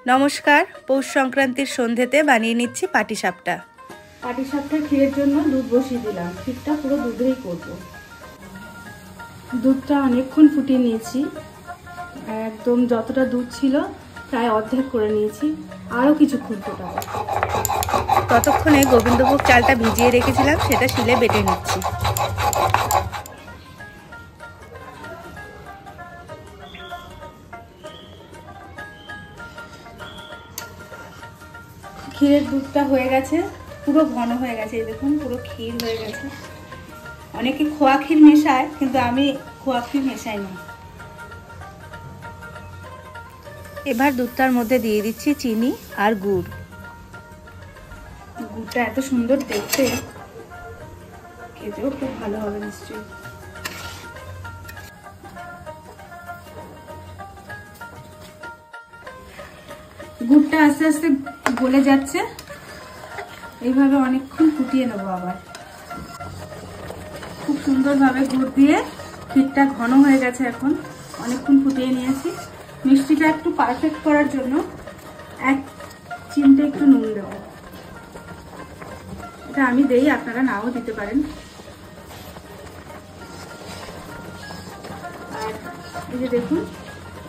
নমস্কার, পৌষ সংক্রান্তির সন্ধ্যেতে বানিয়ে নিচ্ছি পাটিসাপটা। পাটিসাপটার ক্ষীরের জন্য দুধ বসিয়ে দিলাম। ক্ষীরটা পুরো দুধেই করব। দুধটা অনেকক্ষণ ফুটিয়ে নিয়েছি, একদম যতটা দুধ ছিল প্রায় অর্ধেক করে নিয়েছি, আরও কিছুক্ষণ ফোটাবো। ততক্ষণে গোবিন্দভোগ চালটা ভিজিয়ে রেখেছিলাম, সেটা শিলে বেটে নিচ্ছি। ক্ষীরের দুধটা হয়ে গেছে, পুরো ঘন হয়ে গেছে, এই দেখুন পুরো ক্ষীর হয়ে গেছে। অনেকে খোয়া ক্ষীর মেশায়, কিন্তু আমি খোয়া ক্ষীর মেশাই না। এবার দুধটার মধ্যে দিয়ে দিচ্ছি চিনি আর গুড়। গুড়টা এত সুন্দর দেখতে, খেতেও খুব ভালো হবে নিশ্চয়ই। গুড়টা আস্তে আস্তে গলে যাচ্ছে, এইভাবে অনেকক্ষণ ফুটিয়ে নেবো। আবার খুব সুন্দরভাবে গুড় দিয়ে ক্ষীরটা ঘন হয়ে গেছে। এখন অনেকক্ষণ ফুটিয়ে নিয়েছি। মিষ্টিটা একটু পারফেক্ট করার জন্য 1 চিমটে একটু নুন দেবো। এটা আমি দেই, আপনারা নাও দিতে পারেন। আর এই যে দেখুন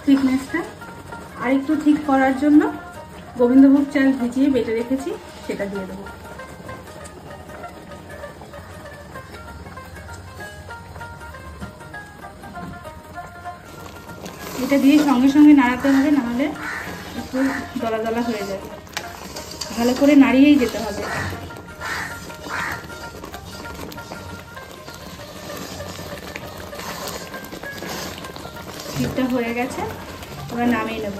থিকনেসটা, আর একটু ঠিক করার জন্য গোবিন্দভোগ চাল ভিজিয়ে বেটে রেখেছি, সেটা দিয়ে দেবো। এটা দিয়ে সঙ্গে সঙ্গে নাড়াতে হবে, নাহলে একটু দলা দলা হয়ে যাবে। ভালো করে নাড়িয়েই যেতে হবে। ক্ষীরটা হয়ে গেছে, এবার নামিয়ে নেব।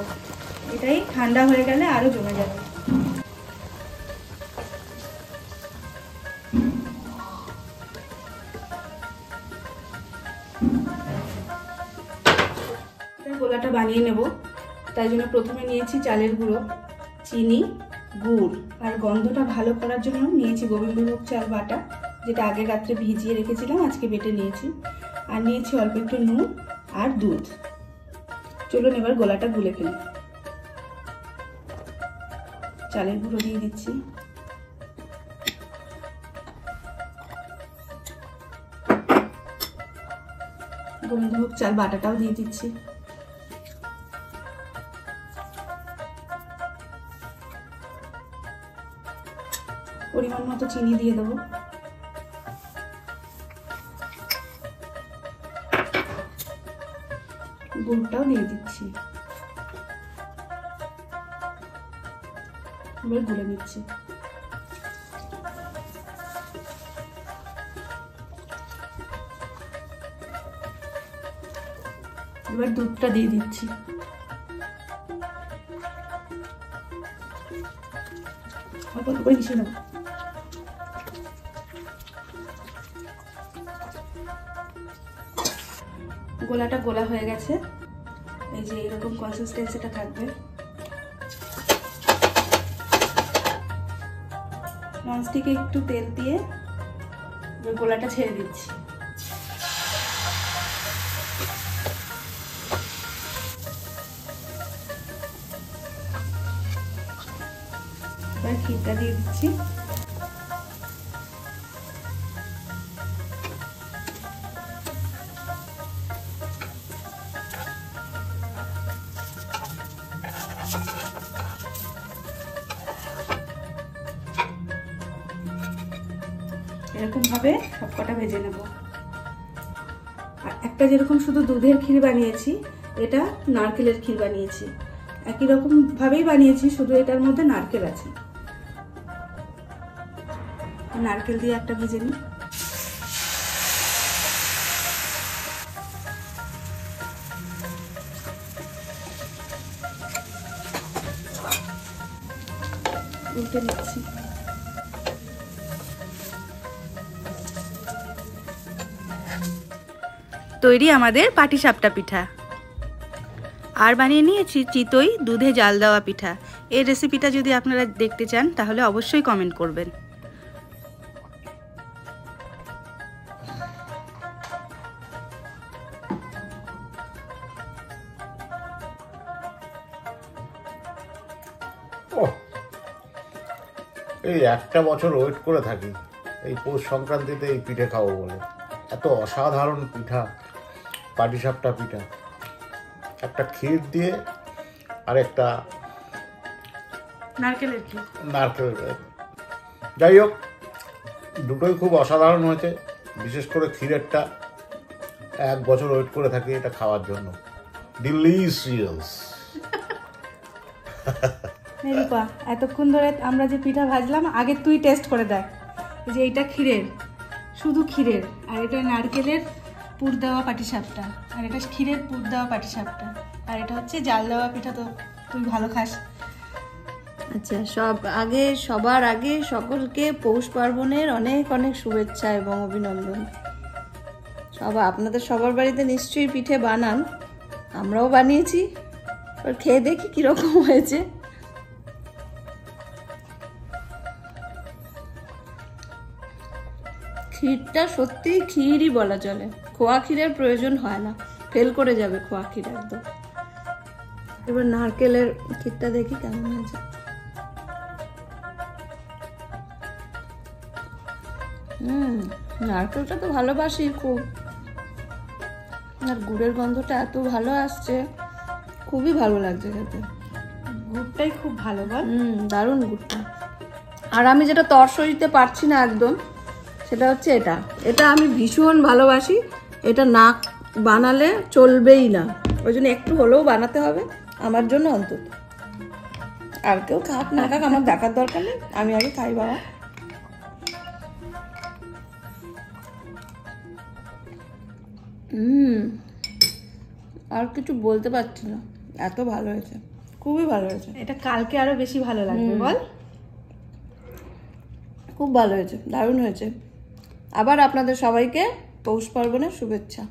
এটাই ঠান্ডা হয়ে গেলে আরো জমে যাবে। গোলাটা বানিয়ে নেব। তাই জন্য প্রথমে নিয়েছি চালের গুঁড়ো, চিনি, গুড়, আর গন্ধটা ভালো করার জন্য নিয়েছি গোবিন্দভোগ চাল বাটা, যেটা আগে রাত্রে ভিজিয়ে রেখেছিলাম, আজকে বেটে নিয়েছি। আর নিয়েছি অল্প একটু নুন আর দুধ। চলুন এবার গোলাটা গুলে ফেলি। চালের গুঁড়ো দিয়ে দিচ্ছি, গোবিন্দভোগ চাল বাটাটাও দিয়ে দিচ্ছি, পরিমাণ মতো চিনি দিয়ে দেবো, গুড়টাও দিয়ে দিচ্ছি। এবার গুলে নিচ্ছি। এবার দুধটা দিয়ে দিচ্ছি। অল্প অল্প করে মিশিয়ে নেবো। গোলাটা গোলা হয়ে গেছে, এই যে এরকম কনসিস্টেন্সিটা থাকবে। ননস্টিকে একটু তেল দিয়ে গোলাটা ছেড়ে দিচ্ছি। এবার ক্ষীরটা দিয়ে দিচ্ছি। এরকম ভাবে সবকটা ভেজে নেব। আর একটা যেরকম শুধু দুধের ক্ষীর বানিয়েছি, এটা নারকেলের ক্ষীর বানিয়েছি। একই রকম ভাবেই বানিয়েছি, শুধু এটার মধ্যে নারকেল আছে। নারকেল দিয়ে একটা ভেজে নিই। উল্টে নিচ্ছি। তৈরি আমাদের পাটিসাপটা পিঠা। আর বানিয়ে নিয়েছি চিতই দুধে জাল দেওয়া পিঠা। এই রেসিপিটা যদি আপনারা দেখতে চান তাহলে অবশ্যই কমেন্ট করবেন। ও, এই একটা বছর ওয়েট করে থাকি এই পৌষ সংক্রান্তিতে এই পিঠে খাবো বলে। এত অসাধারণ পিঠা, পাটিসাপটা পিঠা, একটা ক্ষীর দিয়ে আর একটা নারকেলের কি নারকেল। যাই হোক, দুটোই খুব অসাধারণ হয়েছে। বিশেষ করে ক্ষীরেরটা এক বছর ওয়েট করে থাকি এটা খাওয়ার জন্য। ডিলিশিয়াস। রূপা, এতক্ষণ ধরে আমরা যে পিঠা ভাজলাম, আগে তুই টেস্ট করে দেখ যে এইটা ক্ষীরের, শুধু ক্ষীরের, আর এটা নারকেলের পুর দেওয়া পাটিসাপটা, আর এটা ক্ষীরের পুর দেওয়া পাটিসাপটা, আর এটা হচ্ছে জাল দেওয়া পিঠা। তো তুই ভালো খাস। আচ্ছা, সবার আগে সকলকে পৌষ পার্বণের অনেক অনেক শুভেচ্ছা এবং অভিনন্দন। আপনাদের সবার বাড়িতে নিশ্চয়ই পিঠে বানান, আমরাও বানিয়েছি। এবার খেয়ে দেখি কিরকম হয়েছে। ক্ষীরটা সত্যিই ক্ষীরই বলা চলে, খোয়া ক্ষীরের প্রয়োজন হয় না, ফেল করে যাবে খোয়া ক্ষীর একদম। এবার নারকেলের ক্ষীরটা দেখি কেমন হয়েছে। নারকেলটা তো ভালোবাসি খুব, আর গুড়ের গন্ধটা এত ভালো আসছে, খুবই ভালো লাগছে খেতে। গুড়টাই খুব ভালো, বল। দারুণ গুড়টা। আর আমি যেটা তরসইতে পারছি না একদম, সেটা হচ্ছে এটা আমি ভীষণ ভালোবাসি। এটা না বানালে চলবেই না, ওই জন্য একটু হলেও বানাতে হবে আমার জন্য অন্তত। আর কেউ খাক না খাক আমার দেখার দরকার নেই, আমি আগে খাই বাবা। আর কিছু বলতে পারছি না, এত ভালো হয়েছে, খুবই ভালো হয়েছে। এটা কালকে আরো বেশি ভালো লাগবে, বল। খুব ভালো হয়েছে, দারুণ হয়েছে। আবার আপনাদের সবাইকে পৌষ পার্বণের শুভেচ্ছা।